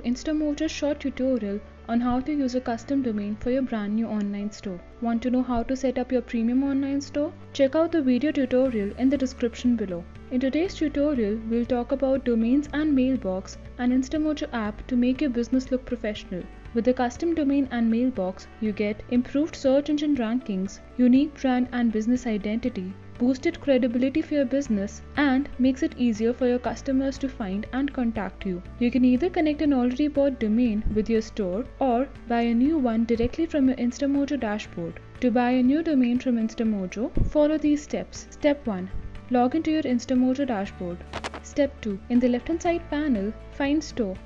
InstaMojo's short tutorial on how to use a custom domain for your brand new online store. Want to know how to set up your premium online store? Check out the video tutorial in the description below. In today's tutorial, we'll talk about domains and mailbox and InstaMojo app to make your business look professional. With the custom domain and mailbox, you get improved search engine rankings, unique brand and business identity, boosted credibility for your business, and makes it easier for your customers to find and contact you. You can either connect an already bought domain with your store or buy a new one directly from your InstaMojo dashboard. To buy a new domain from InstaMojo, follow these steps. Step 1. Log into your InstaMojo dashboard. Step 2. In the left-hand side panel, find Store.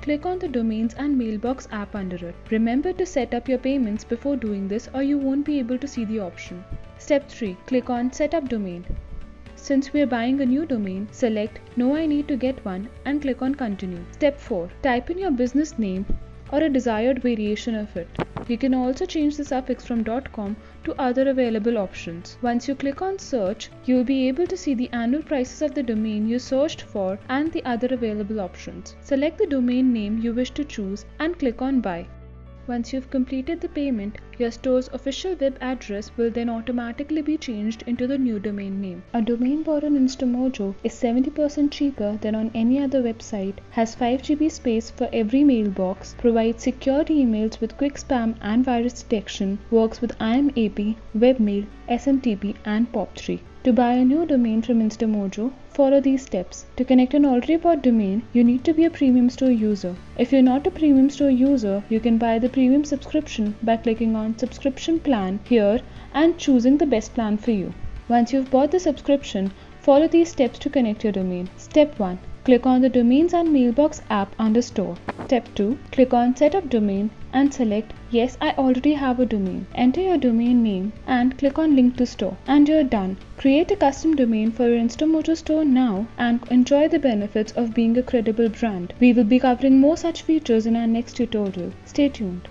Click on the Domains and Mailbox app under it. Remember to set up your payments before doing this or you won't be able to see the option. Step 3. Click on Set up Domain. Since we are buying a new domain, select No, I need to get one and click on Continue. Step 4. Type in your business name or a desired variation of it. You can also change the suffix from .com to other available options. Once you click on Search, you will be able to see the annual prices of the domain you searched for and the other available options. Select the domain name you wish to choose and click on Buy. Once you've completed the payment, your store's official web address will then automatically be changed into the new domain name. A domain bought on InstaMojo is 70% cheaper than on any other website, has 5 GB space for every mailbox, provides secure emails with quick spam and virus detection, works with IMAP, Webmail, SMTP and POP3. To buy a new domain from InstaMojo, follow these steps. To connect an already bought domain, you need to be a premium store user. If you're not a premium store user, you can buy the premium subscription by clicking on Subscription Plan here and choosing the best plan for you. Once you've bought the subscription, follow these steps to connect your domain. Step 1. Click on the Domains and Mailbox app under Store. Step 2. Click on Set up Domain and select Yes, I already have a domain. Enter your domain name and click on Link to Store. And you're done. Create a custom domain for your InstaMojo store now and enjoy the benefits of being a credible brand. We will be covering more such features in our next tutorial. Stay tuned.